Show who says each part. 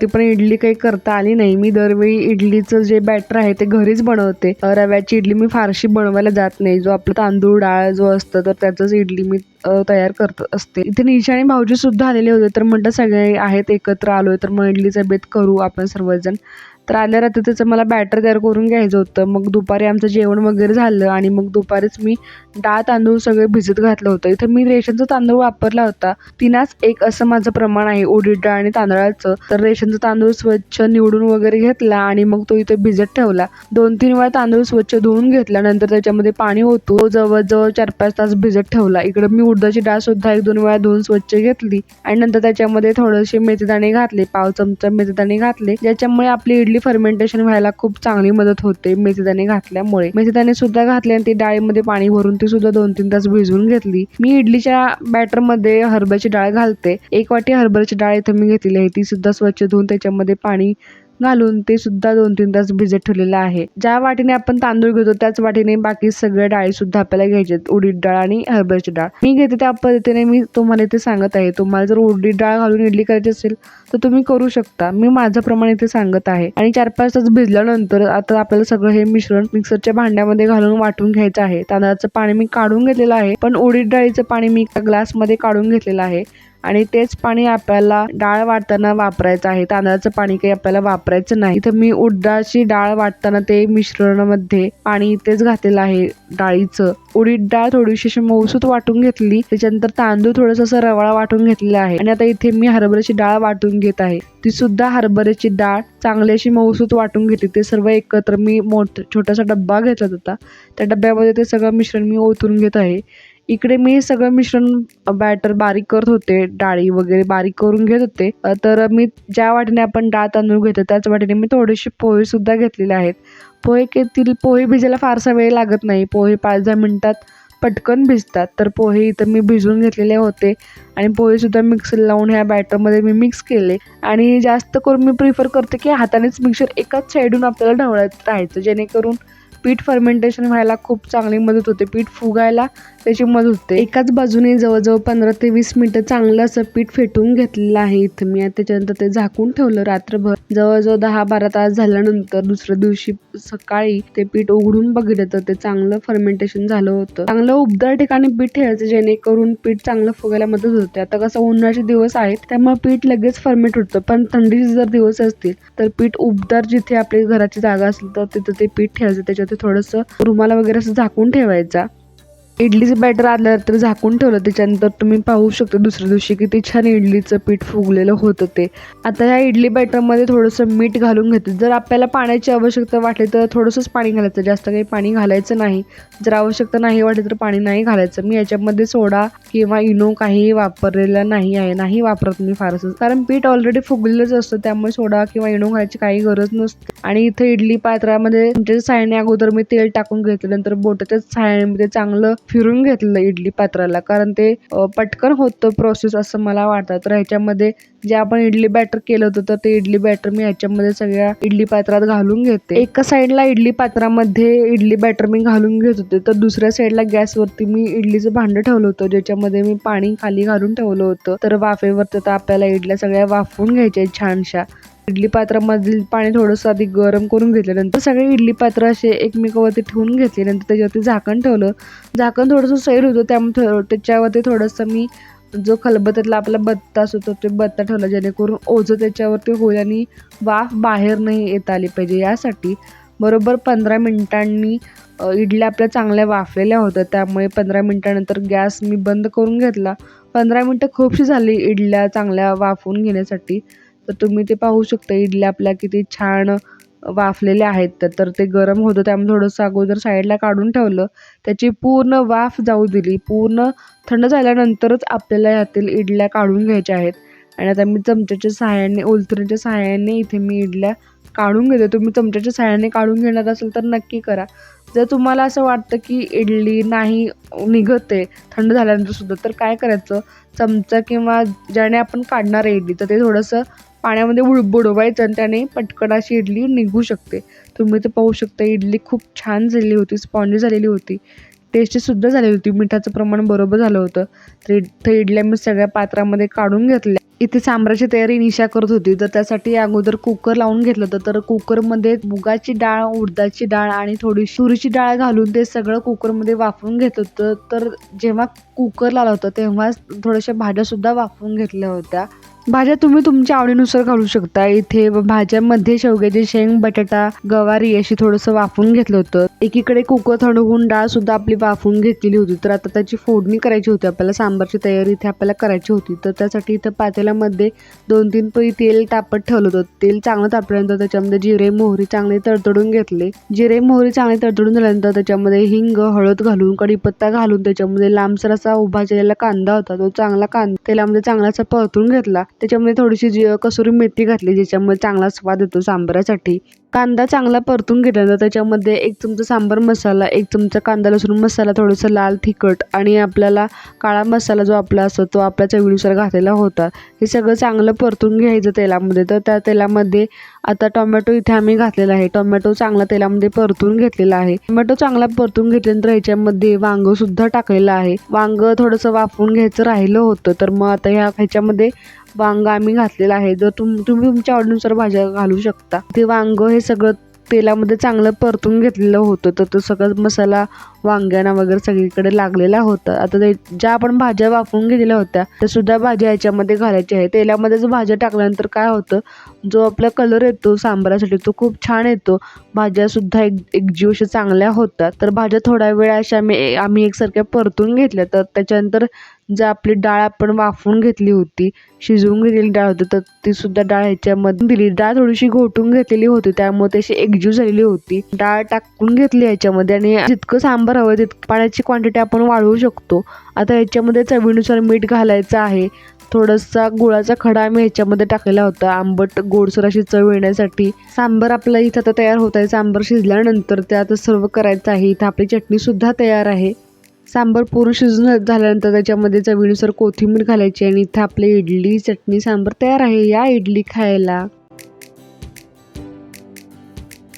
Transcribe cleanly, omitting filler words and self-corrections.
Speaker 1: ती पण इडली काही करता आली नाही. मी दरवेळी इडलीचं जे बॅटर आहे ते घरीच बनवते. रव्याची इडली मी फारशी बनवायला जात नाही. जो आपला तांदूळ डाळ जो असतं तर त्याचंच इडली मी तयार करत असते. इथे निशा आणि भाऊजी सुद्धा आलेले होते, तर म्हटलं सगळे आहेत एकत्र आलोय तर मग इडलीचा बेत करू आपण सर्वजण. तर आल्या रात्री त्याचं मला बॅटर तयार करून घ्यायचं होतं. मग दुपारी आमचं जेवण वगैरे झालं आणि मग दुपारीच मी डाळ तांदूळ सगळे भिजत घातलं होतं. इथं मी रेशनचा तांदूळ वापरला होता. 3:1 असं माझं प्रमाण आहे उडीद डाळ आणि तांदळाचं. तर रेशनचा तांदूळ स्वच्छ निवडून वगैरे घेतला आणि मग तो इथे भिजत ठेवला. 2-3 वेळा तांदूळ स्वच्छ धुवून घेतला. नंतर त्याच्यामध्ये पाणी ओतून जवळजवळ 4-5 तास भिजत ठेवला. इकडे मी उडदाची डाळ सुद्धा 1-2 वेळा धुवून स्वच्छ घेतली आणि नंतर त्याच्यामध्ये थोडेसे मेथीदाणे घातले, पाव चमचा मेथीदाणे घातले, ज्याच्यामुळे आपली इडली फर्मेंटेशन व्हायला खूप चांगली मदत होते मेथीदाणे घातल्यामुळे. मेथीदाणे सुद्धा घातले आणि ती डाळीमध्ये पाणी भरून ती सुद्धा 2-3 तास भिजवून घेतली. मी इडलीच्या बॅटर मध्ये हरभऱ्याची डाळ घालते. 1 वाटी हरभऱ्याची डाळ इथं मी घेतलेली आहे. ती सुद्धा स्वच्छ धुवून त्याच्यामध्ये पाणी घालून ते सुद्धा 2-3 तास भिजत ठेवलेलं आहे. ज्या वाटीने आपण तांदूळ घेतो त्याच वाटीने बाकी सगळ्या डाळी सुद्धा आपल्याला घ्यायच्यात. उडीद डाळ आणि हरभऱ्याची डाळ मी घेते त्या पद्धतीने मी तुम्हाला इथे सांगत आहे. तुम्हाला जर उडीद डाळ घालून इडली करायची असेल तर तुम्ही करू शकता. मी माझं प्रमाण इथे सांगत आहे. आणि 4-5 तास भिजल्यानंतर आता आपल्याला सगळं हे मिश्रण मिक्सरच्या भांड्यामध्ये घालून वाटून घ्यायचं आहे. तांदळाचं पाणी मी काढून घेतलेलं आहे, पण उडीद डाळीचं पाणी मी ग्लासमध्ये काढून घेतलेलं आहे आणि तेच पाणी आपल्याला डाळ वाटताना वापरायचं आहे. तांदळाचं पाणी काही आपल्याला वापरायचं नाही. इथं मी उडदाची डाळ वाटताना ते मिश्रणामध्ये पाणी तेच घातलेलं आहे डाळीचं. उडीद डाळ थोडीशी मऊसूत वाटून घेतली, त्याच्यानंतर तांदूळ थोडंसं रवाळा वाटून घेतलेला आहे आणि आता इथे मी हरभऱ्याची डाळ वाटून घेत आहे. ती सुद्धा हरभऱ्याची डाळ चांगली अशी मऊसूत वाटून घेतली. ते सर्व एकत्र मी छोटासा डब्बा घेतला होता, त्या डब्यामध्ये ते सगळं मिश्रण मी ओतून घेत आहे. इकडे मी सगळं मिश्रण बॅटर बारीक करत होते, डाळी वगैरे बारीक करून घेत होते. तर मी ज्या वाटीने आपण डाळ तांदूळ घेतो त्याच वाटीने मी थोडेसे पोहे सुद्धा घेतलेले आहेत. पोहे भिजायला फारसा वेळ लागत नाही. पोहे 5-10 मिनिटात पटकन भिजतात. तर पोहे इथं मी भिजवून घेतलेले होते आणि पोहे सुद्धा मिक्सर लावून ह्या बॅटरमध्ये मी मिक्स केले. आणि जास्त करून मी प्रिफर करते की हातानेच मिक्सर एकाच साईडून आपल्याला ढवळत राहायचं, जेणेकरून पीठ फर्मेंटेशन व्हायला खूप चांगली मदत होते. पीठ फुगायला त्याची मदत होते. एकाच बाजूने जवळजवळ 15 ते 20 मिनिटं चांगलं असं पीठ फेटून घेतलेलं आहे इथं मी. त्याच्यानंतर ते झाकून ठेवलं रात्रभर. जवळजवळ 10-12 तास झाल्यानंतर दुसऱ्या दिवशी सकाळी ते पीठ उघडून बघितलं तर ते चांगलं फर्मेंटेशन झालं होतं. चांगलं उबदार ठिकाणी पीठ ठेवायचं, जेणेकरून पीठ चांगलं फुगायला मदत होते. आता कसं उन्हाचे दिवस आहेत त्यामुळे पीठ लगेच फर्मेंट होतं, पण थंडीचे जर दिवस असतील तर पीठ उबदार जिथे आपली घराची जागा असेल तर तिथं ते पीठ ठेवायचं. त्याच्यात थोडंसं रुमाला वगैरे असं झाकून ठेवायचा. इडलीचं बॅटर आलं तर झाकून ठेवलं. त्याच्यानंतर तुम्ही पाहू शकता दुसऱ्या दिवशी किती छान इडलीचं पीठ फुगलेलं होतं ते. आता ह्या इडली बॅटरमध्ये थोडंसं मीठ घालून घेते. जर आपल्याला पाण्याची आवश्यकता वाटली तर थोडंसंच पाणी घालायचं, जास्त काही पाणी घालायचं नाही. जर आवश्यकता नाही वाटली तर पाणी नाही घालायचं. मी याच्यामध्ये सोडा किंवा इनो काही वापरलेला नाही वापरत मी फारसं, कारण पीठ ऑलरेडी फुगलेलंच असतं, त्यामुळे सोडा किंवा इनो घालायची काही गरज नसते. आणि इथे इडली पात्रामध्ये तुमच्या साह्याने अगोदर मी तेल टाकून घेतलं, नंतर बोटाच्या साह्याने चांगलं फिरून घेतलं इडली पात्राला, कारण ते पटकन होतं प्रोसेस असं मला वाटतं. तर ह्याच्यामध्ये जे आपण इडली बॅटर केलं होतं तर ते इडली बॅटर मी ह्याच्यामध्ये सगळ्या इडली पात्रात घालून घेते. एका साईडला इडली पात्रामध्ये इडली बॅटर मी घालून घेत होते, तर दुसऱ्या साईडला गॅसवरती मी इडलीचं भांडं ठेवलं होतं, ज्याच्यामध्ये मी पाणी खाली घालून ठेवलं होतं. तर वाफेवरती आता आपल्याला इडल्या सगळ्या वाफवून घ्यायच्या छानशा. इडली पात्रामधील पाणी थोडंसं आधी गरम करून घेतल्यानंतर सगळे इडली पात्र असे एकमेकावरती ठेवून घेतले. नंतर त्याच्यावरती झाकण ठेवलं. झाकण थोडंसं सैल होतं, त्यामुळे त्याच्यावरती थोडंसं मी जो खलबत्त्यातला आपला बत्ता असतो ते बत्ता ठेवला, जेणेकरून ओझं त्याच्यावरती होईल आणि वाफ बाहेर नाही येता आली पाहिजे. यासाठी बरोबर 15 मिनिटांनी इडल्या आपल्या चांगल्या वाफलेल्या होत्या, त्यामुळे 15 मिनिटानंतर गॅस मी बंद करून घेतला. 15 मिनिटं खूपशी झाली इडल्या चांगल्या वाफवून घेण्यासाठी. तर तुम्ही ते पाहू शकता इडल्या आपल्या किती छान वाफलेल्या आहेत. तर ते गरम होतं, त्यामुळे थोडंसं अगोदर साईडला काढून ठेवलं. त्याची पूर्ण वाफ जाऊ दिली. पूर्ण थंड झाल्यानंतरच आपल्याला यातील इडल्या काढून घ्यायच्या आहेत. आणि आता मी चमच्याच्या सहाय्याने, उलथण्याच्या सहाय्याने इथे मी इडल्या काढून घेते. तुम्ही चमच्याच्या सहाय्याने काढून घेणार असेल तर नक्की करा. जर तुम्हाला असं वाटतं की इडली नाही निघते थंड झाल्यानंतर सुद्धा, तर काय करायचं, चमचा किंवा ज्याने आपण काढणार आहे इडली तर ते थोडंसं पाण्यामध्ये बुडवायचं आणि त्याने पटकन अशी इडली निघू शकते. तुम्ही ते पाहू शकता इडली खूप छान झालेली होती, स्पॉन्जी झालेली होती, टेस्टी सुद्धा झालेली होती, मिठाचं प्रमाण बरोबर झालं होतं. तर इडल्या मी सगळ्या पात्रामध्ये काढून घेतल्या इथे सांबाराची तयारी निशा करत होती. तर त्यासाठी अगोदर कुकर लावून घेतलं होतं. तर कुकरमध्ये मुगाची डाळ, उडदाची डाळ आणि थोडीशी तुरीची डाळ घालून ते सगळं कुकरमध्ये वाफवून घेत होतं. तर जेव्हा कुकर लावला होता तेव्हाच थोड्याशा भाज्या सुद्धा वाफवून घेतल्या होत्या. भाज्या तुम्ही तुमच्या आवडीनुसार घालू शकता. इथे भाज्यांमध्ये शेवग्याची शेंग, बटाटा, गवारी अशी थोडंसं वाफवून घेतलं होतं. एकीकडे कुकर थंड होऊन डाळ सुद्धा आपली वाफवून घेतलेली होती. तर आता त्याची फोडणी करायची होती आपल्याला. सांबारची तयारी इथे आपल्याला करायची होती. तर त्यासाठी इथं पातेल्यामध्ये 2-3 पळी तेल तापत ठेवलं होतं. तेल चांगलं तापल्यानंतर त्याच्यामध्ये जिरे, मोहरी चांगले तडतडून घेतले. जिरे, मोहरी चांगले तडतडून झाल्यानंतर त्याच्यामध्ये हिंग, हळद घालून, कढीपत्ता घालून त्याच्यामध्ये लांबसर असा उभा चिरलेला कांदा होता. तो चांगला तेलामध्ये चांगला असा परतून घेतला. त्याच्यामध्ये थोडीशी कसुरी मेथी घातली, ज्याच्यामुळे चांगला स्वाद येतो सांबारासाठी. कांदा चांगला परतून घेतल्यानंतर त्याच्यामध्ये 1 चमचा सांबार मसाला, 1 चमचा कांदा लसूण मसाला, थोडंसं लाल तिखट आणि आपल्याला काळा मसाला जो आपला असतो तो आपल्या चवीनुसार घातलेला होता. हे सगळं चांगलं परतून घ्यायचं तेलामध्ये. तर त्या तेलामध्ये आता टोमॅटो इथे आम्ही घातलेला आहे. टोमॅटो चांगला तेलामध्ये परतून घेतलेला आहे. टोमॅटो चांगला परतून घेतल्यानंतर ह्याच्यामध्ये वांग सुद्धा टाकलेलं आहे. वांग थोडंसं वाफवून घ्यायचं राहिलं होतं. तर मग आता ह्याच्यामध्ये वांग आम्ही घातलेलं आहे. जर तुम्ही तुमच्या आवडीनुसार भाज्या घालू शकता. ते वांग हे सगळं तेलामध्ये चांगलं परतून घेतलेलं होतं. तर तो सगळा मसाला वांग्यांना वगैरे सगळीकडे लागलेला होता. आता ज्या आपण भाज्या वाफवून घेतलेल्या होत्या त्या सुद्धा भाज्या याच्यामध्ये घालायच्या आहे. तेलामध्येच भाज्या टाकल्यानंतर काय होतं, जो आपला कलर येतो सांबारासाठी तो खूप छान येतो. भाज्या सुद्धा एकजीव अशा चांगल्या होतात. तर भाज्या थोडा वेळ अशा आम्ही एकसारख्या परतून घेतल्या. तर त्याच्यानंतर जर आपली डाळ आपण वाफवून घेतली होती, शिजवून घेतलेली डाळ होती, तर ती सुद्धा डाळ ह्याच्यामध्ये दिली. डाळ थोडीशी घोटून घेतलेली होती, त्यामुळे त्याची एकजीव झालेली होती. डाळ टाकून घेतली ह्याच्यामध्ये आणि जितकं सांबार हवं तितकं पाण्याची क्वांटिटी आपण वाढवू शकतो. आता ह्याच्यामध्ये चवीनुसार मीठ घालायचं आहे. थोडासा गुळाचा खडा आम्ही ह्याच्यामध्ये टाकलेला होता, आंबट गोडसर अशी चव येण्यासाठी. सांबार आपला इथं आता तयार होत आहे. सांबार शिजल्यानंतर ते आता सर्व करायचं आहे. इथं आपली चटणी सुद्धा तयार आहे. सांबार पूर्ण शिजून झाल्यानंतर त्याच्यामध्ये चवीनुसार कोथिंबीर घालायची आणि इथं आपली इडली, चटणी, सांबार तयार आहे. या इडली खायला.